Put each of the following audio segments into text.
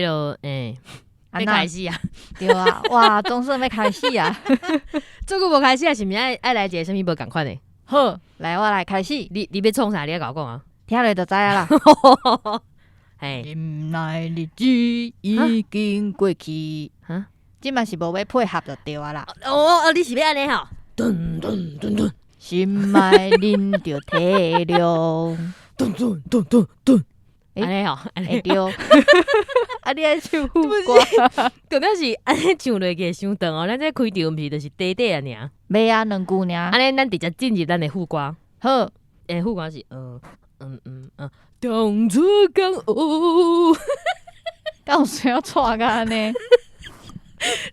落要开始啊，对啊，哇，总算要开始啊！做久无开始啊，是毋是爱来一个啥物无共款的？好，来我来开始，你要创啥？你来甲我讲啊！听落就知啊啦。嘿，今来日子已经过去，即嘛是无要配合就对啊啦。你是要安尼吼？噔噔噔噔，心爱啉着体谅，噔噔噔噔噔，安尼吼，安尼对。啊，你爱唱副歌？重点是安尼唱落去伤长哦。咱这开场毋是就是短短啊尔。袂啊，两句尔。安尼咱直接进入咱的副歌。好，副歌是当初讲哦，敢有需要错个安尼？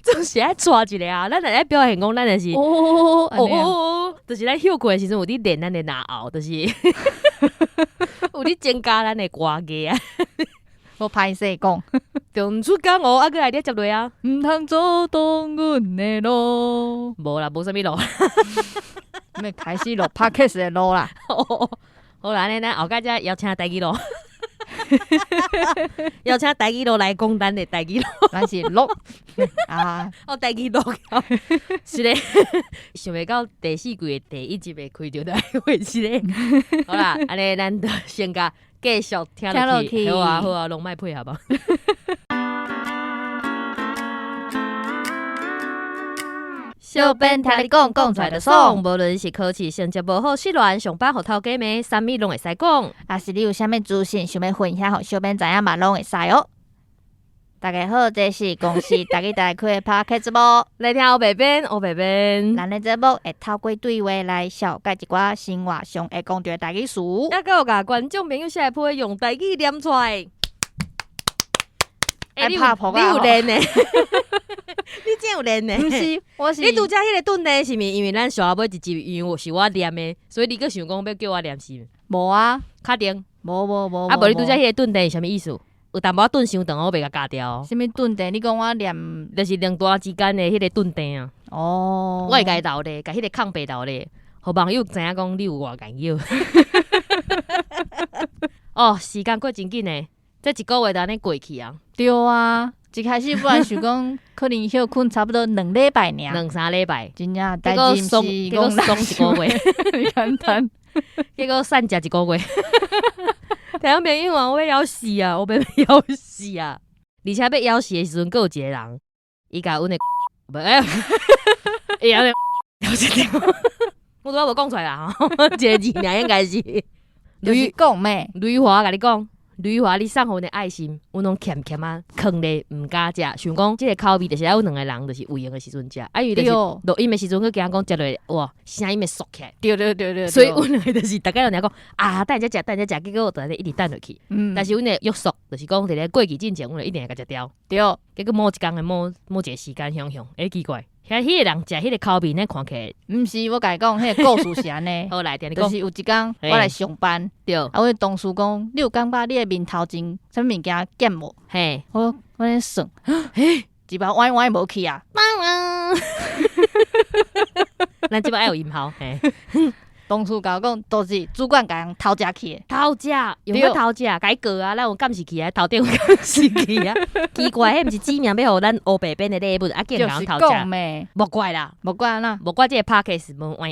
总是爱抓一个啊！咱来表现讲，咱就是就是咱休困的时阵有伫练咱的牙袄，就是有伫增加咱的歌艺啊。我歹势讲，当初讲哦，搁来你接落啊！毋通走动阮的路，无啦，无啥物路。要开始录 podcast 的路啦。好啦，咱后摆才邀请台语路，邀请台语路来讲咱的台语路，咱是录啊，台语路是咧，想袂到第4季的第1集会开着台话是咧。好啦，安尼咱就先甲继续听落去，好啊好啊，拢莫配合吧。小编听你讲，讲出来就爽。无论是考试成绩无好、失恋、上班互头家骂，啥物拢会使讲。啊是你有啥物资讯想要分享，互小编知影嘛，拢会使哦。大家好，这是公司大家开的 Podcast 节目，来听黑白边，黑白边。咱的节目会透过对话来小解一寡生活上会讲到的台语词，也有甲观众朋友写批用台语念出来。你有练呢？你真有练呢？不是，我是你拄则迄个顿呢，是毋是因为咱上尾一集因为是我念的，所以你阁想讲要叫我念是？无啊，确定？无。啊，无你拄则迄个顿呢是啥物意思？有淡薄顿伤长，我袂甲加掉。什物顿地？你讲我念，就是两大之间的迄个顿地啊。哦，我会甲伊斗咧，甲迄个空白斗咧，互朋友知影讲你有偌重要。哦，时间过真紧呢，这一个月就安尼过去啊。对啊，一开始本来想讲可能休困差不多2礼拜尔，2-3礼拜，真正代志松是讲松一个月，简单，结果散食一个月。听众朋友啊，我要枵死啊！我要枵死啊！而且要枵死的时阵，还有一个人，伊甲阮的伊安尼枵死掉，我拄仔无讲出来啦吼，一个字尔应该是。就是讲咩？雷华甲你讲，雷华你送互阮的爱心，阮拢欠啊，藏咧毋敢食，想讲即个口味就是有2个人就是有闲的时阵食，啊，因为就是录音的时阵，佮惊讲食落哇，声音会缩起来。对。所以阮两个就是大家就讲啊，等下食，结果就一直等落去。但是阮的约束就是讲，伫咧过期之前，阮就一定会甲食掉。对，结果某一工的某一个时间想，奇怪，迄个人食迄个口味，那看起来，毋是我甲你讲，迄个故事是安尼。好来，听你讲，就是有一工我来上班，对，啊，我同事讲，你有感觉你的面头前啥物物件减无？嘿，我咧算，嘿，一包歪无去啊。咱即摆爱有音效，嘿。同事甲我讲，都是主管甲人偷食去的。偷食，用个偷食，甲伊过啊，咱有监视器啊，头顶有监视器啊。奇怪，迄毋是指名要互咱黑白边的礼物，啊，竟然人偷食，莫怪啦，莫怪啦，莫怪这个 podcast 无歪。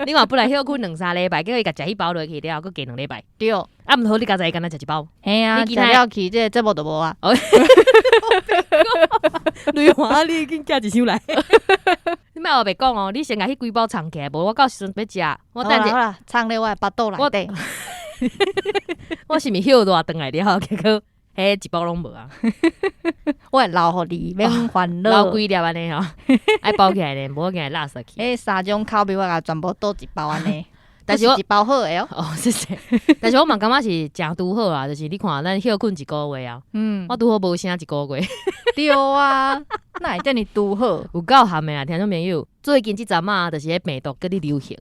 你看本来休困2-3礼拜，结果伊甲食迄包落去了，佮加2礼拜。对，啊，毋好你刚才敢若食一包。嘿啊，食了去，这个节目就无啊。雷华，你已经寄一箱来。你莫后白讲哦，你先甲迄几包藏起来，无我到时阵要食。我等者，好啦，藏咧我的巴肚内底。我是毋休热转来了，结果迄一包拢无啊。我会留互你，免烦恼。留几粒安尼吼，爱包起来呢，无给拉出去。迄3种口味我甲全部倒一包安尼。但是我一包好的哦，谢谢。但是我嘛感觉是诚拄好啊，就是你看咱休困1个月啊，我拄好无声1个月。对啊，哪会遮尔拄好？有够含的啊，听众朋友，最近这阵啊，就是迄病毒搁咧流行。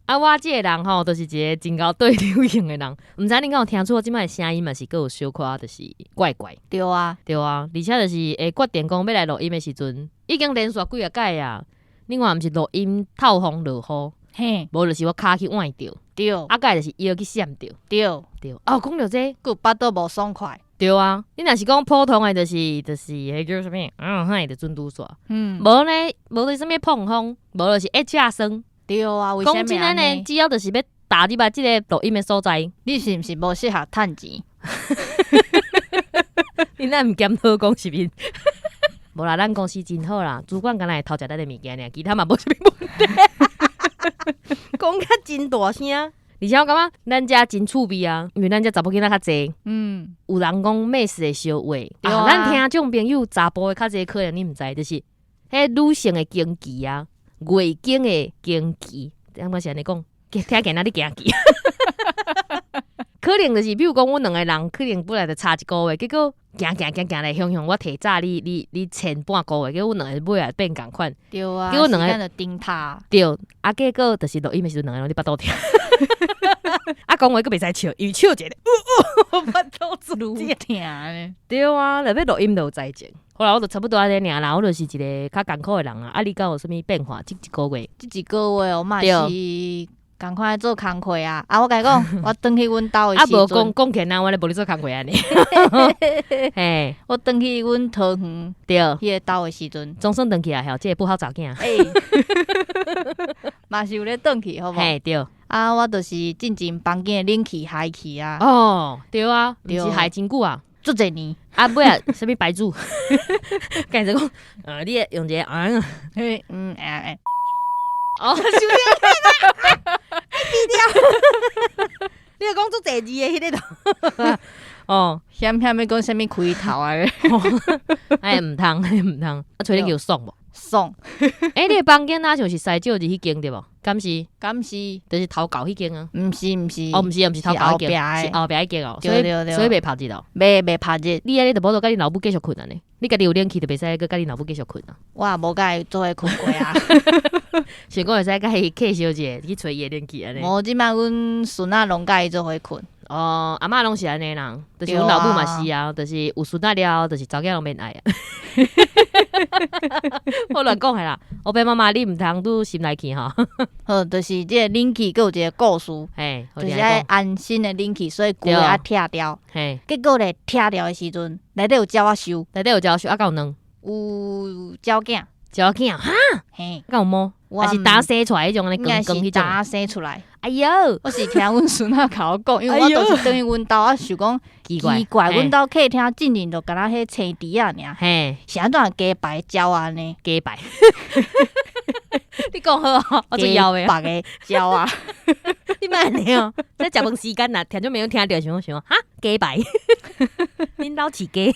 啊，我这个人吼，就是一个真够对流行的人。毋知恁敢有听出我即摆声音嘛是搁有小可就是怪怪。对啊，而且就是会决定讲要来录音的时阵，已经连续几个届啊。另外毋是录音透风落雨。嘿，无就是我骹去崴着，对，啊，甲就是腰去闪着，对。啊，讲着这，佮巴肚无爽快，对啊，你若是讲普通的，就是迄叫啥物？嗨的准拄煞。无呢，无是啥物碰风，无就是一车酸。对啊，为什么讲真安尼，只要就是要打入来即个录音的所在，你是毋是无适合趁钱？你哪毋检讨讲是毋？无啦，咱公司真好啦，主管敢若会偷食咱的物件尔，其他嘛无啥物问题。讲较真大声。而且我感觉咱遮真趣味啊，因为咱遮查某囡仔较济，有人讲美式的烧话，咱听种朋友查甫的较济，可能你毋知，就是迄女性的经期啊，月经的经期，我是安尼讲，听见哪你惊期？可能就是比如讲，阮两个人可能本来就差一个月，结果行来，向我提早你前半个月，结果阮两个尾也变共款。对啊，结果两个就顶他。对，啊，结果就是录音的时阵，两个人伫巴肚疼。啊，讲话佫袂使笑，伊笑一个，巴肚愈疼咧。对啊，若要录音就有在情。后来我就差不多安尼尔啦，我就是一个较艰苦的人啊。啊，你敢有啥物变化？即一个月？即一个月我嘛是共款做工课啊！我甲你讲，我转去阮兜的时阵，啊，无讲起来，我咧无咧做工课安尼。嘿，我转去阮桃园对，迄个兜的时阵，总算转去啊，吼，这个不好找囝。嘛是有咧转去，好无？嘿，对。啊，我就是进前房间的冷气海气啊。哦，对啊，毋是海真久啊，足侪年。啊，尾啊，啥物白煮？干者讲，你用一个哦，收掉，低调。你讲做第二个迄个度，哦，险要讲啥物开头啊？哎，毋通，啊，找你叫爽无？爽。你的房间哪像是西少日迄间对无？敢是？就是头搞迄间啊？毋是，哦，毋是头搞迄间，是后壁迄间哦。所以袂拍日哦。袂拍日。你安尼就无得甲你老母继续困安尼？你家己有冷气就袂使佮甲你老母继续困啊？我也无甲伊做伙困过啊。想讲会使甲伊客烧者去找伊的冷气安尼。无，即摆阮孙仔拢甲伊做伙困。哦，阿嬷拢是安尼人，就是阮老母嘛是啊，就是有孙仔了，就是查囝拢免爱啊。我乱讲的啦，我爸妈妈你毋通拄心内去吼。好，就是即个冷气，佮有一个故事，就是爱安心的冷气，所以旧的拆掉。结果咧拆掉的时阵，内底有鸟仔收，啊，敢有卵？有鸟囝哈，嘿，敢有毛？还是打生出来迄种安尼光光迄种？打生出来。哎呦，我是听阮孙仔甲我讲，因为我就是等于阮兜，我想讲奇怪，阮兜客厅进前就敢若迄青猪啊尔，嘿，是安怎加白鸟啊呢？加白，你讲好哦，我最要的白的鸟啊，你莫安尼哦，在食饭时间呐，听种没有听到，想哈加白，恁兜饲鸡，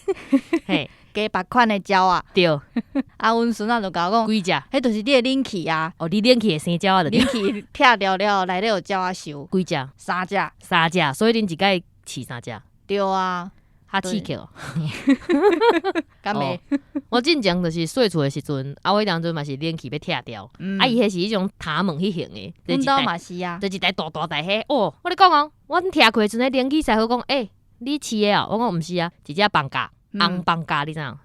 嘿。加白款的鸟啊，对，啊，阮孙仔就甲我讲，几只？迄就是你的冷气啊。哦，你冷气会生鸟啊？冷气拆掉了，内底有鸟仔收。几只？3只，所以恁一摆饲3只。对啊，哈刺客哦。敢袂？我进前就是细厝的时阵，啊，我当阵嘛是冷气要拆掉，啊，伊迄是迄种塔门迄型的。阮兜嘛是啊，就一台大台迄。哦，我咧讲哦，我拆开阵，冷气师傅讲，你饲的啊？我讲毋是啊，一只放假。红放假你知影？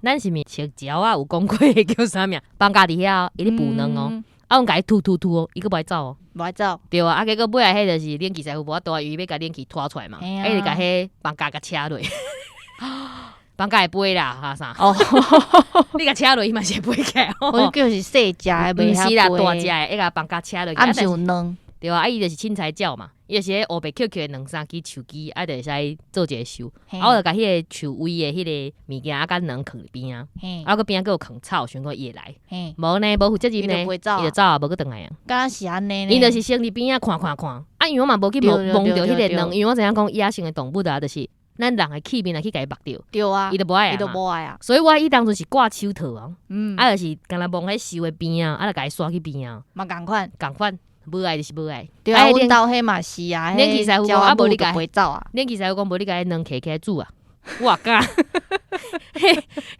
咱是咪食鸟啊？有讲过叫啥物？放假伫遐，伊咧孵卵哦。啊，阮甲伊吐哦，伊佫无爱走哦。无爱走。对啊，啊，结果尾来迄就是冷气师傅无法度，伊要甲冷气拖出来嘛。就甲迄放假甲车落。放假会飞啦，哈啥？哦，你甲车落，伊嘛是会飞起来。我就是细只的，袂是啦，大只的，甲放假车落。啊，毋是有卵。对啊，伊就是凊彩鸟嘛，伊就是迄乌白翘翘的2-3支树枝，啊，就会使做一个树。啊，我就甲迄个树位的迄个物件啊，甲卵放边啊，啊，个边仔佫有放草，想讲伊会来。无呢，无负责任呢，伊就走啊，无佫转来啊。敢是安尼呢？伊就是先伫边仔看。啊，因为我嘛无去摸着迄个卵，因为我知影讲野生的动物啊，就是咱人的气面来去甲伊目着。对啊，伊就无爱啊。伊就无爱啊。所以我伊当初是挂手套啊，啊，就是敢若摸迄树的边啊，啊，就甲伊刷去边啊。嘛共款。无爱就是无爱，对啊，阮兜迄嘛是啊，冷气师傅讲啊，无你甲袂走啊，冷气师傅讲无你甲迄卵起来煮啊，我干，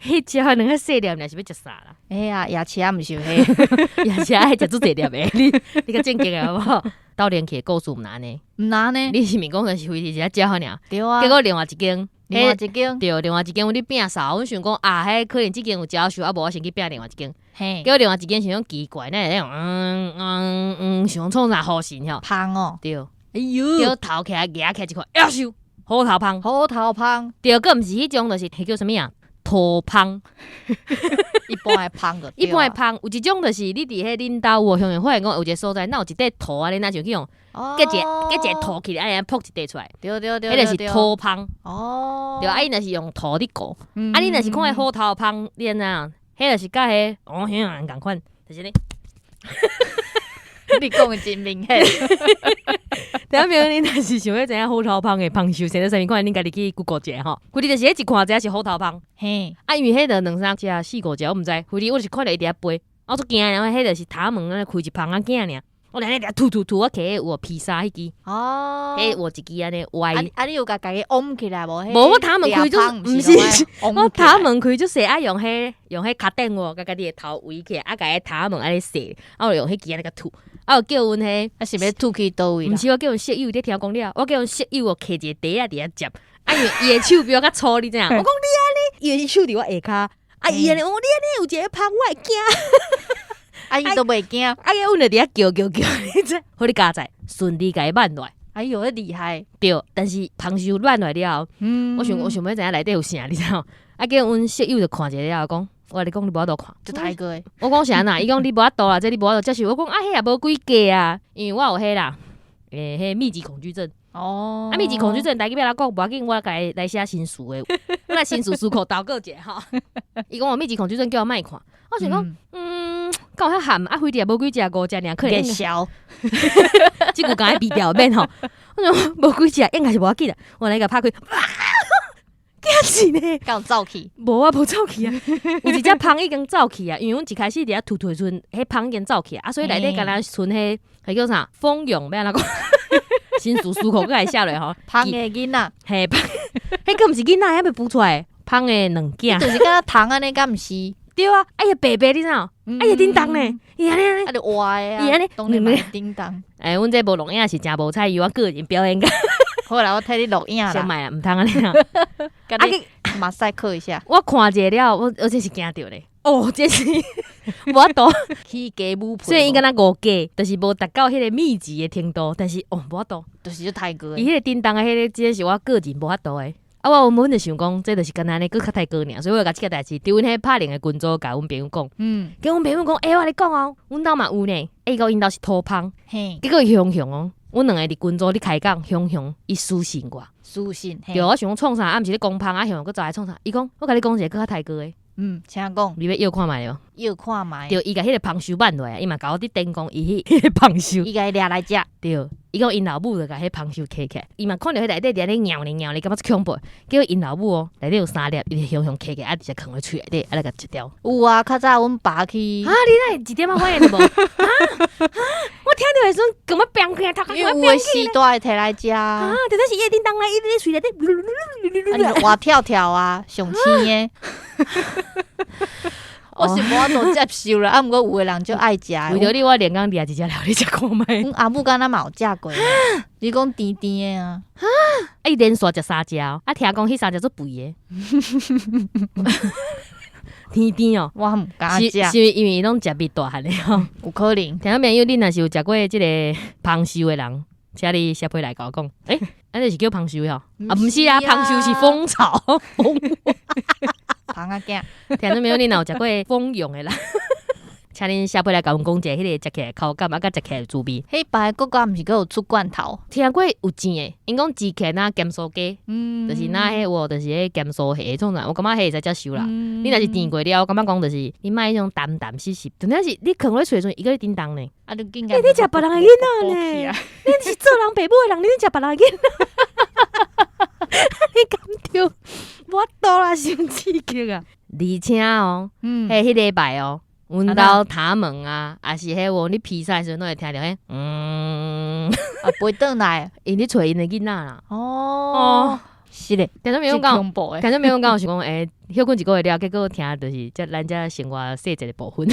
迄只卵较细粒，若是要食啥啦？啊，夜车毋是迄，夜车爱食做侪粒的，你较正经的好不好？斗冷气故事毋难呢？毋难呢？你是咪讲的是非是一只鸟尔？对啊，结果另外一间。对，另外一间阮咧摒扫，阮想讲啊，迄可能即间有鸟树，啊无我先去摒另外一间。结果另外一间想讲奇怪，那想创啥好心吼？芳哦，对，哎呦，叫头起来夹起一块，要收，虎头芳，虎头芳，对，个毋是迄种，就是迄叫什么啊？土芳，一般的芳个，一般的芳，有一种就是你伫迄恁兜有向发现讲有一个所在，那有一块土啊，你那就去用，结一个土起来，安尼扑一块出来，对，迄就是土芳。哦，对，伊若是用土伫固，你若是看迄虎头芳，你安怎？迄就是甲迄迄共款，就是咧。你讲的真明显。等下明你若是想要知影虎头芳的芳寿生在啥物款，恁家己去 Google 一下吼。规日就是迄一看，知影是虎头芳。嘿，因为迄个2、3只、4、5只，我毋知。规日我就是看到伊伫遐飞，我足惊，然后迄就是塔门安尼开一芳仔囝尔。我两日突，我摕迄有披萨迄支，迄有一支安尼歪。你有甲家己嗡起来无？无，我塔门开就毋是，我塔门开就细，用迄卡顶喎，甲家己的头围起来，甲迄塔门安尼洗，我用迄支安尼甲吐。有叫阮迄，是要吐去倒位啦？毋是，我叫阮室友，你听讲了，我叫阮室友摕一个袋仔伫遐接，因为伊的手比我较粗，你知影？我讲你安尼，伊的手伫我下骹，伊安尼，你安尼有一个芳，我会惊。伊都袂惊，阮就伫遐叫，你知？互你加载，顺利甲伊挽落来。哎呦，厉害！对，但是芳寿挽落来了后，我想要知影内底有啥，你知道？叫阮室友就看一下了，讲。我你讲你无法度看，就太过。我讲啥呐？伊讲你无法度啦，这你无法度接受。我讲迄也无几价啊，因为我有迄啦，迄密集恐惧症。哦。密集恐惧症，大家要来讲，无要紧，我甲来写新书诶。我来新书书口导个者吼。伊讲我密集恐惧症，叫我莫看。我想讲，敢有遐含非得也无几只5只尔，可能小。即句讲爱避掉免吼。我想无几只，应该是无要紧啦。我来甲拍开。惊死呢！敢有走去？无啊，无走去啊！有一只芳已经走去啊，因为阮一开始伫遐吐时阵，迄芳已经走去啊，所以内底敢若剩迄叫啥蜂蛹，要安怎讲？新书书口佮伊写落吼，芳的囡仔，嘿，迄个毋是囡仔，还袂孵出来，芳的2囝，就是敢若糖安尼，敢毋是？对啊，哎呀，白白你知道？哎呀，叮当呢？伊安尼，啊，就歪啊，伊安尼，当然嘛叮当。阮这无录影是真无彩，由我个人表演个。好啦，我替你录影啦。先买啦，毋通安尼啊！甲你马赛克一下。我看者了，我真是惊着咧。哦，这是无法度起鸡母皮。虽然伊敢若5家，就是无达到迄个密集的程度，但是无法度，就是太过。伊迄个叮当的迄个，真是我个人无法度诶。我原本就想讲，这就是敢若安尼，佫较太过尔，所以我甲即个代志，伫阮迄拍零的群组，甲阮朋友讲，甲阮朋友讲，我咧讲哦，阮兜嘛有呢，讲因兜是土芳，结果伊雄哦。阮2个伫群组咧开讲，雄伊私信我，对，我想讲创啥，毋是咧讲芳，雄佫走来创啥？伊讲，我甲你讲一个佫较太过诶。请讲，你要摇看卖哦，摇看卖。对，伊甲迄个芳寿挽落来，伊嘛甲我伫顶讲，伊迄个芳寿，伊甲伊掠来食。对，伊讲因老母就甲迄芳寿摕起来，伊嘛看到迄内底伫咧咬咧，感觉足恐怖。结果因老母哦，内底有3粒，伊就雄摕起来，直接放咧喙内底，来甲一条。有啊，较早阮爸去。你哪一点仔发现的无？我听到的时阵，咁么变起来，头壳因为有的时代会摕来食。但是夜叮当来，伊咧喙内底，活跳跳啊，上青的。我是无法度接受啦，毋过有的人就爱食。为着你，我连讲掠一只料理食看卖。阮阿母敢若嘛有食过。你讲甜甜的啊？伊连续食3只哦，听讲迄3只做肥的。甜哦，我毋敢食。是因为伊拢食味大汉的吼？有可能。听到朋友，你若是有食过即个芳寿的人，请你写批来甲我讲。安尼是叫芳寿吼？毋是啊，芳寿是蜂巢。芳仔囝，听到没有？你若有食过蜂蛹的啦，请恁写批来甲阮讲者，迄个食起来口感，甲食起来滋味。迄排国家毋是阁有出罐头？听过有钱的，因讲之前那咸酥鸡，就是那迄有，就是迄咸酥虾种啥，我感觉迄会使接受啦。你若是甜过了，我感觉讲就是你买迄种淡淡湿湿，真正是你放咧喙中，伊个叮当呢。你食别人的囡仔呢？你是做人爸母的人，你食别人的囡仔，你敢着？我倒啦，伤刺激啊！而且哦，迄礼拜哦，阮兜塔门啊，也是迄有你披萨的时阵，拢会听到迄飞转来，因咧找因的囡仔啦。哦，是咧，但是没有讲，但是没有讲，想讲休困1个月了，结果听就是咱这生活细节的部分。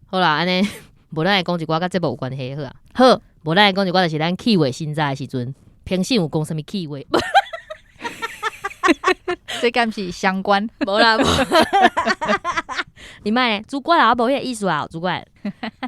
好啦，安尼，无咱来讲一寡甲节目有关系好啊。好，无咱来讲一寡就是咱气味新早的时阵，平时有讲什么气味？这敢是相关？无啦，你卖主管啊，无迄个意思啊，主管。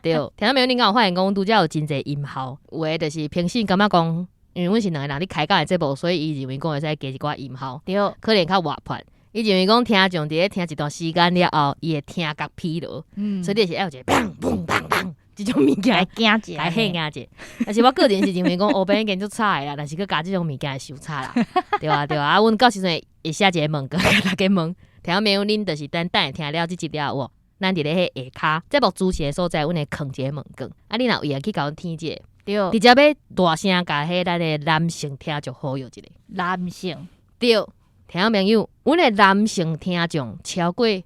对，听到没有？你敢有发现讲，拄则有真侪音效，有诶就是平时感觉讲因为阮是两个人咧开讲的节目，所以伊认为讲会使加一寡音效，对，可能较活泼。伊认为讲听众伫咧听一段时间了后，伊会听觉疲劳，所以你是要有一个砰砰砰砰这种物件，惊一下，吓惊者。但是我个人是认为讲黑板已经足差的啦，但是佮加这种物件会伤差啦，对啊对啊。啊，阮到时阵会写一个问卷，甲大家问，听朋友恁就是等会听了这集了有，咱伫咧迄下骹节目主持的所在，阮会放一个问卷，啊，你若有闲去甲阮听一个，对，直接要大声甲迄咱的男性听众呼吁一个，男性，对。听朋友，阮的男性听众超过60%，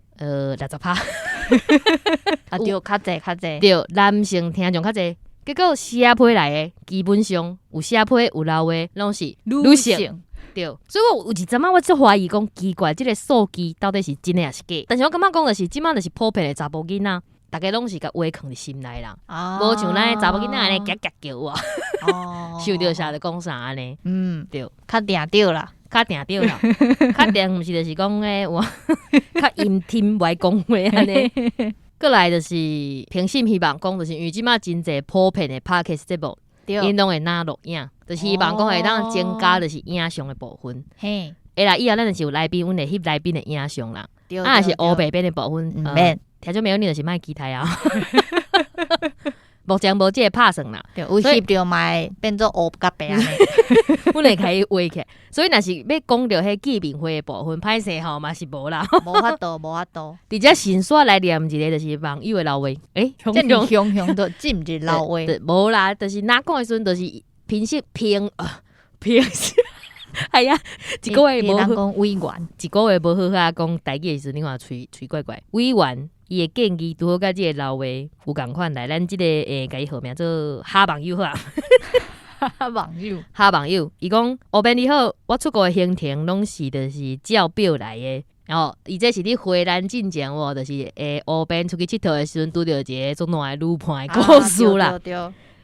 啊对，较济，对，男性听众较济，结果写批来的基本上有写批有留的拢是女性，对，所以我有一阵仔我就怀疑讲奇怪，这个数据到底是真的还是假？但是我感觉讲的是，即摆就是普遍的查甫囡仔，大家拢是甲话藏伫心内啦，无像咱查某囡仔安尼夹夹叫啊，受着啥就讲啥安尼，对，较定着啦。较定着啦，较定毋是就是讲诶，我较阴天袂讲话安尼。过来就是平心希望讲，就是因为即马真侪普遍的 podcast 节目，因拢会拿录影，就是希望讲会当增加就是影像的部分。嘿，会啦，以后咱就是有来宾，阮会翕来宾的影像啦。啊，是黑白边的部分，免。听众朋友，你就是莫期待啊。目前无即个拍算啦，对，有翕着嘛变做黑甲白安尼，阮会开画起，所以若是要讲到迄见面会的部分，歹势吼嘛是无啦，无法度。直接先刷来念一个就是网友的老话，这样雄都进入老话，无啦，就是哪讲的时阵，就是平时平，哎呀，一个月无讲委员，一个月无好好讲台语的时阵，你看嘴怪怪，委员。伊的建议拄好甲即个老话有共款来，咱即个甲伊号名做哈网友好啊。哈网友，伊讲黑板你好，我出国的行程拢是就是照表来的。然后伊这是你回咱进前哦，就是黑板出去佚佗的时阵，拄着一个足烂的女伴的故事啦。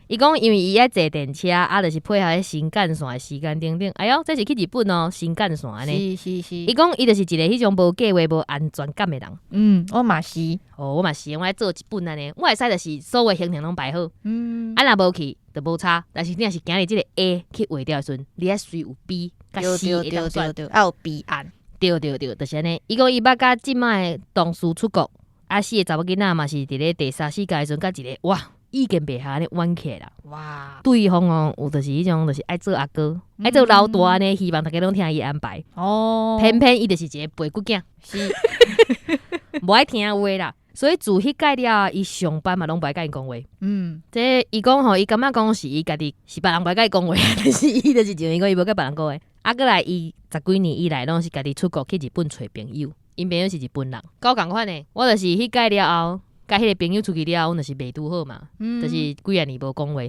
伊讲，因为伊爱坐电车，啊，就是配合新干线的时间等等。哎哟，这是去日本哦，新干线安尼。是。伊讲，伊就是一个迄种无计划、无安全感的人。我嘛是。我嘛是，我来做一本安尼。我会使就是所有行程拢排好。啊，若无去就无差。但是你若是今日即个 A 去划掉的时阵，你爱随有 B 甲 C 会当选。对，有 B 案。对，就是安尼。伊讲伊捌甲即摆同事出国，啊，四个查某囡仔嘛是伫咧第三世界的时阵，甲一个哇。意见袂合安尼弯起啦，哇！对方哦，有就是迄种，就是爱做阿哥，爱做老大安尼，希望大家拢听伊安排。偏偏伊就是一个背骨囝，是无爱听话啦。所以自迄届了，伊上班嘛拢不爱甲伊讲话。这伊讲吼，伊感觉讲是伊家己是别人不爱甲伊讲话，但是伊就是认为讲伊无甲别人讲话。啊，过来伊10几年以来拢是家己出国去日本找朋友，因朋友是日本人，够共款的。我就是迄届了后。甲迄个朋友出去了，阮就是袂拄好嘛，就是几啊年无讲话，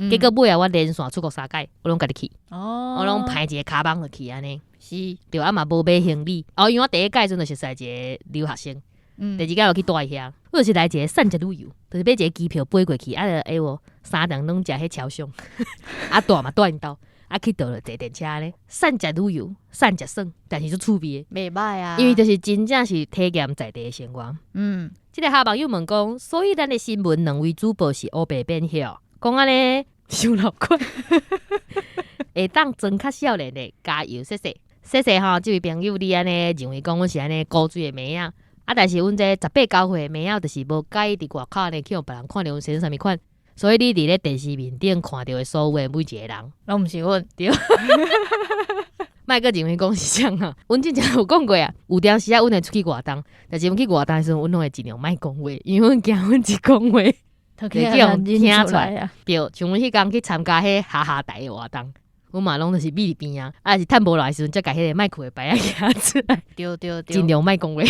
结果尾啊我连续出国3届，我拢家己去，我拢排一个卡邦就去安尼，是，对啊嘛无买行李，因为我第一届阵就是识一个留学生，第二届就去住伊遐，我就是来一个散食旅游，就是买一个机票飞过去，啊3顿拢食迄超商，啊住嘛住因兜。啊，去倒了坐电车咧，散食旅游，散食耍，但是就趣味的，袂歹啊。因为就是真正是体验在地的生活。这个下网友问讲，所以咱的新闻2位主播是黑白变晓，讲安尼伤老快，会当装较少年的，加油，谢谢吼，这位朋友你安尼认为讲阮是安尼高水的妹仔，但是阮这18、9岁的妹仔就是无介意伫外口安尼去互别人看着阮身上啥物款。所以你伫咧电视面顶看到的所有的每一个人，拢毋是阮对。莫个认为讲是这样啊，阮之前有讲过啊，有当时啊，阮会出去外东，但是阮去外东的时候，阮拢会尽量莫讲话，因为阮惊阮一讲话，就叫人听出来啊。对，像阮迄工去参加迄哈哈台的活动，阮嘛拢就是秘边啊，是趁无来的时阵，才甲迄个麦克的牌啊拿出来。对，尽量莫讲话，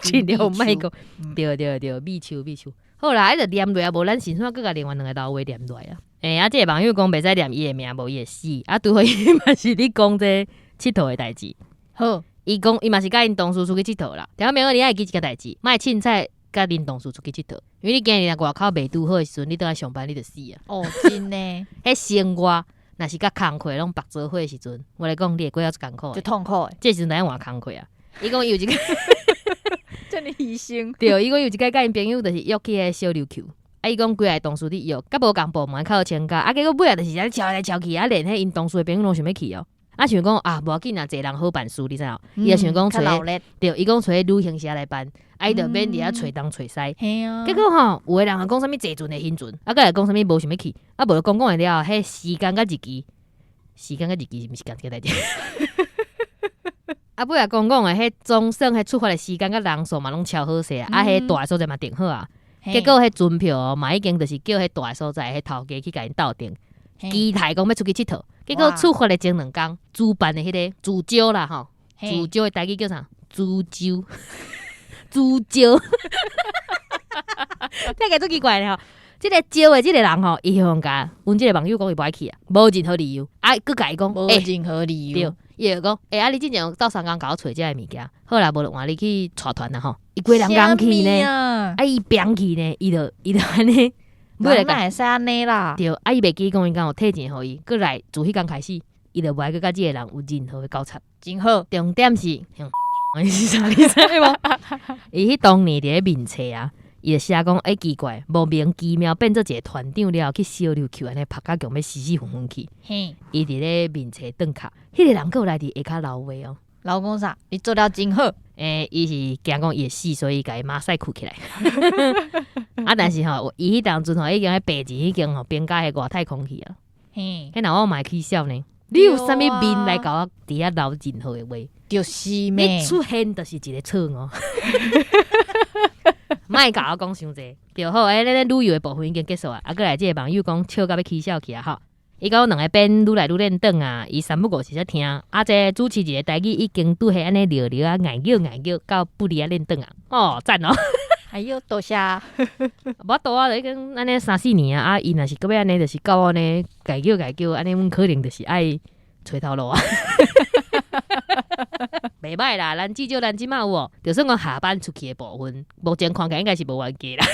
尽量莫讲。对，秘书。好啦，迄个念落啊，无咱先算搁甲另外2个老话念落啊。这个网友讲袂使念伊的名，无伊会死。拄好伊嘛是你讲这佚佗的代志。好，伊讲伊嘛是甲因同事出去佚佗啦。听明你爱记一个代志，莫凊彩甲恁同事出去佚佗，因为你今日若外口袂拄好的时阵，你倒来上班你就死啊。真的。迄生活若是甲工课拢白做伙的时阵，我来讲你会过较艰苦，就痛苦的。这时阵咱换工课啊。伊讲有一个。真哩牺牲。对，伊讲有一个甲因朋友就是约去迄小琉球，伊讲规个同事伫约，甲无共部门靠请假，结果尾仔就是超来超去，连迄因同事的朋友拢想要去哦。想讲无要紧啊，侪人好办事，你知影？伊就想讲找对，伊讲找旅行社来办，伊就免伫遐找东找西。结果有的人讲啥物坐船的行船，佮来讲啥物无想要去，无就讲的了，迄时间甲日期是毋是共一个代志？尾仔讲的迄总算迄出发的时间甲人数嘛拢超好势啊，迄大的所在嘛定好啊。结果迄船票嘛已经就是叫迄大的所在迄头家去甲因斗订，期待讲要出去佚佗。结果出发的前2天，主办的迄个主揪啦吼，主揪的台语叫啥？主揪，主揪，听起来足奇怪的吼。即个招的即个人吼，伊向甲阮即个网友讲伊无爱去啊，无任何理由，佮甲伊讲无任何理由，对，伊就讲，你之前斗3工甲我找这个物件，好啦，无就换你去带团啦吼，伊规人讲去呢，伊变去呢，伊就安尼。尾来会使安尼啦，对，伊袂记讲伊敢有退钱互伊，过来自迄工开始，伊就无爱去甲即个人有任何的交叉，真好。重点是，是啥？你知无？伊迄当年伫咧面册啊，伊就写讲，奇怪，莫名其妙变做一个团长了，去小琉球安尼拍甲强要死死昏昏去。伊伫咧面册顿卡，迄个人过来伫下骹流话哦。老公啥？你做了真好。伊是惊讲伊会死，所以甲伊马赛裤起来。但是伊迄当阵已经迄白钱已经变甲迄外太空去啊。迄若我嘛会起笑呢。你有啥物面来甲我伫遐留任何的话？就是咩？你出现就是一个错哦。莫甲我讲伤济。就好，咱旅游的部分已经结束啊。过来即个网友讲笑到要起笑去啊吼。伊甲我2个变愈来愈练转啊，伊3不5时才听，这主持一个台语已经拄迄安尼聊聊啊，硬叫到不离啊练转啊，赞哦！哎呦，多谢。无多啊，已经安尼3-4年啊，伊若是搁要安尼，就是到安尼改叫，安尼阮可能就是爱找头路啊。袂歹啦，咱至少咱即马有哦，就算讲下班出去的部分，目前看起来应该是无冤家啦。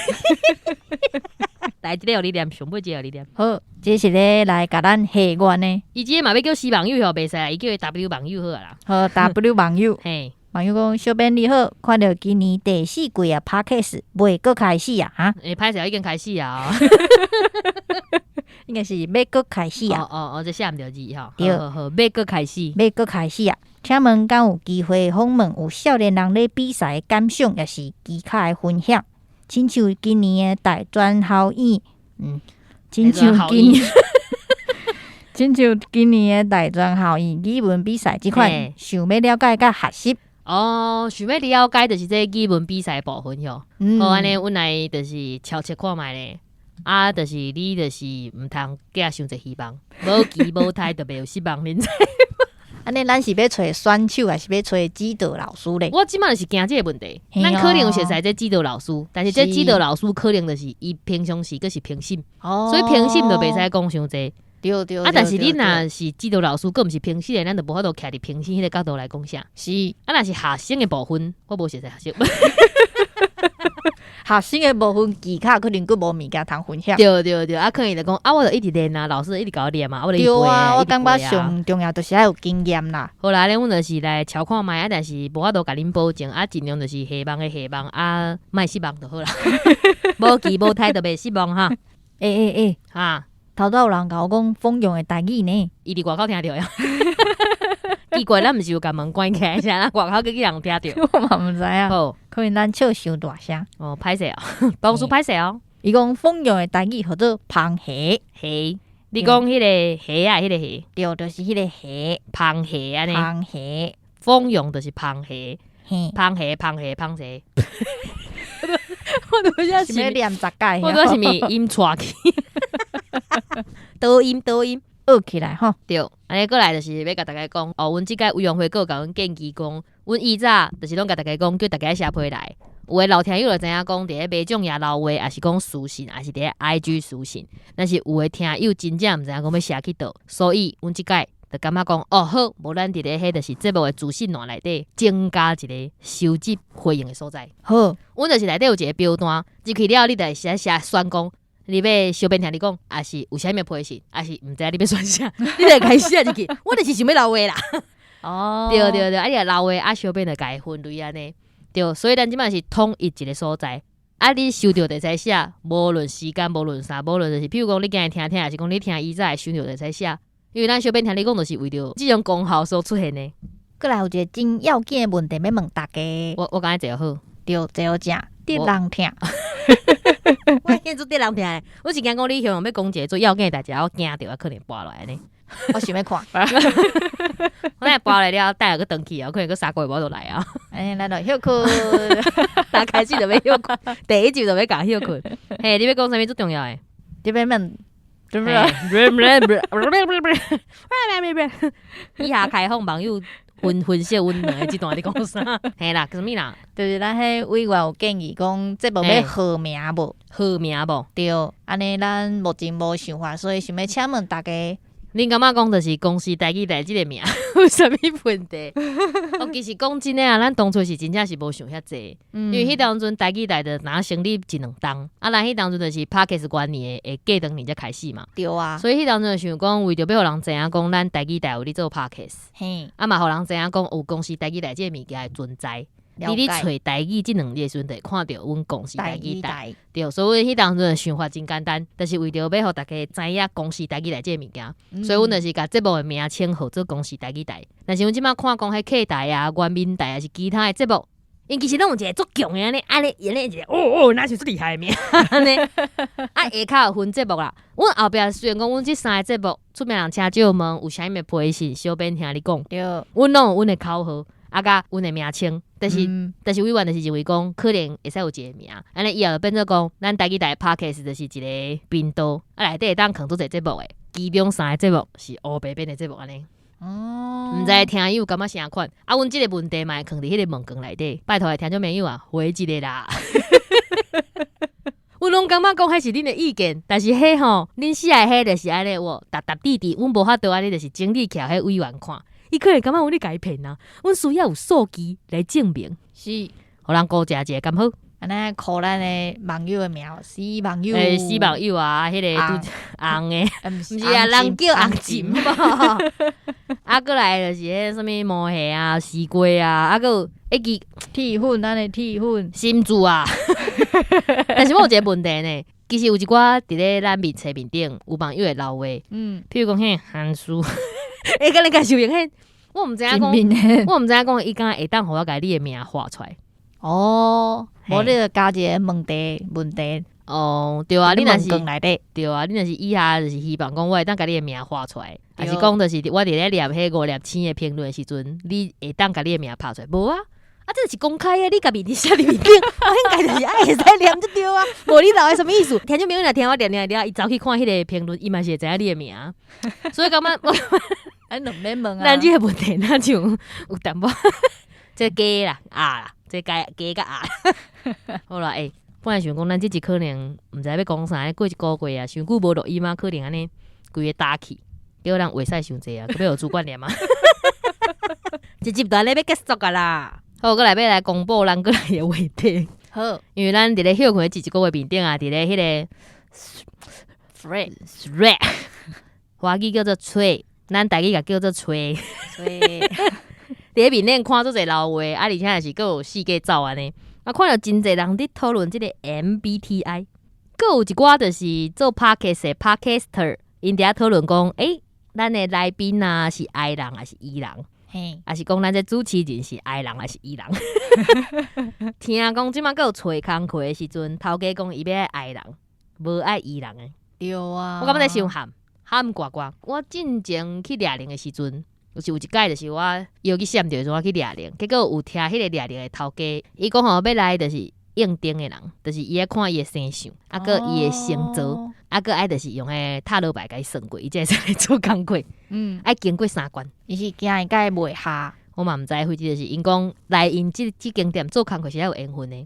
来，即个互你念，上尾即个互你念。好，这是咧来甲咱下愿呢。伊即个嘛要叫C网友吼，袂使啦，伊叫 W 网友好啦。好 ，W 网友。嘿，网友讲小编你好，看到今年第4季啊 ，Podcast 未搁开始啊，哈。歹势已经开始啊。应该是要搁开始啊。这写毋着字吼。对，好，要搁开始。要搁开始啊！请问敢有机会访问有少年人咧比赛的感想，也是技巧的分享？亲像今年的大专校院，亲像今年的大专校院语文比赛即款，想要了解甲学习。想要了解就是这语文比赛部分哟。好，安尼阮来就是悄切看卖咧。就是你就是毋通寄伤侪希望，无期无待就袂有失望，恁知？安尼咱是要找选手，还是要找指导老师咧？我即摆就是惊这个问题，咱可能有熟悉这指导老师，但是这指导老师可能就是伊平常时佫是评审，所以评审就袂使讲伤济。对。但是你若是指导老师，佫毋是评审的，咱就无法度徛伫评审迄个角度来讲啥。是。若是学生的部分，我无熟悉学生。学生的部分技巧可能佫无物件通分享。对，可能就讲我就一直练啊，老师一直甲我练嘛，我就一直背啊。我感觉上重要就是要有经验啦。好啦，阮就是来瞧看卖但是无法度甲恁保证尽量就是下望莫失望就好啦。无期无待就袂失望哈。哈，头有人甲我讲丰用的台语呢，伊伫外口听着呀。奇怪，咱毋是有甲门关起来，啥咱外口佫去人听着？我嘛毋知啊。好，可能咱笑伤大声。歹势哦，当初歹势哦。伊讲丰用的台语叫做螃蟹，你讲迄个蟹啊，迄个蟹，对，就是迄个蟹，螃蟹安尼。螃蟹，丰用就是螃蟹，螃蟹。我都想是要念10届，我都是咪音错去。多音。学起来吼，对，安尼过来就是要甲大家讲，阮即届委员会佫甲阮建议讲，阮以早就是拢甲大家讲，叫大家写批来。有诶老听友就知影讲，伫咧卖种野老话，也是讲私信，也是伫咧 IG 私信。但是有诶听友真正毋知影讲要写去倒，所以阮即届就感觉讲，好，无咱伫咧迄就是节目诶资讯栏内底增加一个收集回应诶所在。好，阮就是内底有一个表单，入去了你就写选讲。你要小编听你讲，还是有啥物批信，还是毋知你要选啥，你就开始写入去。我就是想要留话啦。对，你留话小编就改分类安尼。对，所以咱即摆是统一一个所在。啊，你收到就使写，无论时间，无论啥，无论就是，譬如讲你今日听，还是讲你听以前收到就使写，因为咱小编听你讲，就是为着这种功效所出现的。过来有一个真要紧的问题要问大家。我刚才坐好，对，坐好正，得人听。我现做得人听的，我是惊讲你想要讲一个做要紧的代志，我惊着可能拔落来呢。我想要看，我来拔来了，带个登去啊，可能个3个月我就来啊。咱就休困，打开始就要休困，第一集就要讲休困。嘿，你要讲啥物最重要的？这边问，对不对？对？以下开放网友分析阮两个这段你讲啥？嘿啦，什么啦？就是咱迄委员有建议讲，节目要号名无？号名无？对，安尼咱目前无想法，所以想要请问大家。恁感觉讲就是公司台语台这个名有啥物问题？其实讲真诶啊，咱当初是真正是无想遐济，因为迄当阵台语台的哪成立一2档，咱迄当阵就是 Podcast 元年的隔2年才开始嘛。对啊，所以迄当阵想讲，为着要互人知影讲，咱台语台有咧做 Podcast， 嘿，嘛互人知影讲有公司台语台这个物件的存在。你找台语这2日的时阵，就会看到阮公司台语台。对，所以迄当阵想法真简单，但是为着要互大家知影公司台语台这个物件，所以阮就是甲节目的名称号做公司台语台。但是阮即摆看讲迄客台啊、原民台啊是其他的节目，因其实拢有一个足强的安尼一个哪是足厉害的名安尼。下骹有分节目啦。阮后壁虽然讲阮这3个节目出名人请少问有啥物批信，小编听你讲，阮拢有阮的口号。甲阮的名称，但是委员就是认为讲，可能会使有一个名，安尼以后变做讲，咱台语台 Podcast 就是一个频道，内底会当放做一个节目的，其中3个节目是黑白边的节目安尼。毋知听友感觉啥款？阮即个问题嘛，放伫迄个问卷内底，拜托的听众朋友啊，回一个啦。阮拢感觉讲，迄是恁的意见，但是迄吼，恁写的迄就是安尼，答滴滴，阮无法度安尼，就是整理起来迄委员看。伊可能感觉阮咧甲伊骗啊，阮需要有数据来证明，是，互人估价一个刚好。安尼考咱的网友的名，死网友，死网友啊，迄个红的，毋是啊，人叫红金嘛。过来就是迄什物毛蟹啊、西瓜啊，个有支铁粉，咱的铁粉，心珠啊。但是我有一个问题呢，其实有一寡伫咧咱面册面顶有网友会留话，譬如讲迄韩书。甲你介绍用我毋知影讲，伊敢会当互我甲你的名画出来。无你就加一个问题。对啊，你若是对啊，你若是以下就是希望讲，我会当甲你的名画出来，还是讲就是我伫咧念迄5粒星的评论的时阵，你会当甲你的名拍出来？无啊，这就是公开的，你甲面伫写伫面顶，我应该就是会使念就对啊。无你留的什么意思？听众朋友若听我念了，伊走去看迄个评论，伊嘛是会知影你的名，所以感觉咱两免问啊。咱这个问题那就有淡薄，这加啦啦，这加甲好啦，本来想讲咱这集可能毋知要讲啥，过一个月啊，伤久无录音嘛，可能安尼规个打起，叫人话使伤济啊，要有主管念嘛。这集段咧要结束噶啦，好，过来要来公布咱过来的话题。好，因为咱伫咧休困这一个月面顶啊，伫咧迄个 thread 华语叫做吹。咱台语也叫做吹，伫咧面顶看做侪老话，而且也是有四界走安尼。看到真侪人伫讨论即个 MBTI， 有一寡就是做 Podcast 的 Podcaster， 因伫遐讨论讲，咱的来宾啊是 I 人还是 E 人，还是讲咱这主持人是 I 人还是 E 人？听讲即马有找工课的时阵，头家讲伊要爱人，无爱 E 人的。对啊，我感觉在伤喊呱呱！我进前去掠铃的时阵，就是有一届，就是我邀去闪着，我去掠铃，结果有听迄个掠铃的头家，伊讲吼要来就是应征的人，就是伊爱看伊的生相，个伊的星座，个爱就是用迄塔罗牌甲伊算过，伊才会来做工课。爱经过3关，伊是惊伊甲伊袂合，我嘛毋知，或者就是因讲来因这间店做工课是有缘分的。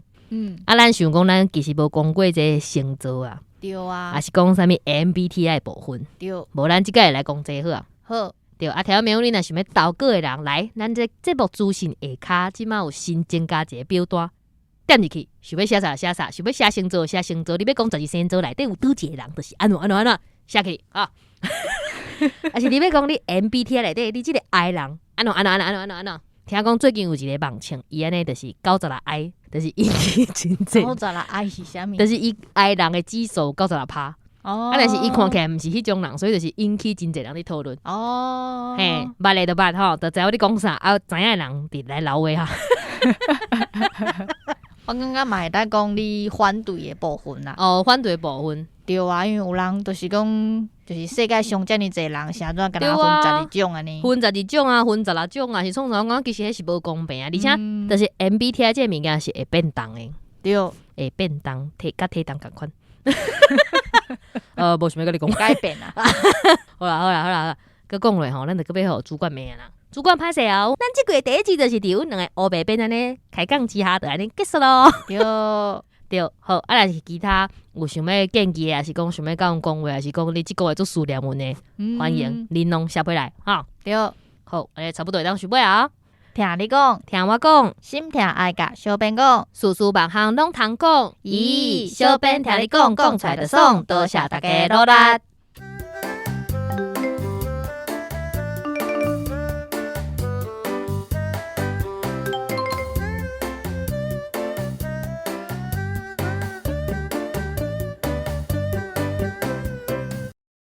咱想讲，咱其实无讲过这个星座啊。对啊，也是讲啥物 MBTI 部分，对，无咱即个来讲这好啊。好，对啊，听朋友你若想要投稿的人来，咱这节目资讯下骹即马有新增加一个表单，点入去，想要写啥写啥，想要写星座写星座，你要讲12星座内底有倒一个人，就是安怎写去啊。还是你要讲你 MBTI 内底你即个 I 人，安怎。听讲最近有一个网称，伊安尼就是96I，就是引起真济。96I 是啥物？就是伊爱人的指数96%。哦，但是伊看起来毋是迄种人，所以就是引起真济人伫讨论。哦，嘿，捌的就捌吼，就知我伫讲啥，啊，知影的人伫来留话哈。我感觉嘛会当讲你反对的部分啦。哦，反对的部分。对啊，因为有人就是讲，就是世界上遮尔济人，是安怎敢若分12种安尼？分12种啊，分16种啊，是创啥？我讲其实迄是无公平啊，而且就是 MBTI 这物件是会变动的。对，会变动，甲体重共款。无想要甲你讲改变啊。好啦，佮讲落吼，咱就佮要互主管骂啦。主管歹势哦，咱即个月第一集就是伫阮两个黑白变安尼开讲之下，就安尼结束咯。对，好，啊，若是其他有想要建议的，还是讲想要甲阮讲话，还是讲你即个月做思念阮的，欢迎玲珑写回来，哈。对，好，差不多当收尾啊。听你讲，听我讲，心听爱甲小编讲，事事万项拢通讲。咦，小编听你讲，讲出来就爽，多谢大家努力。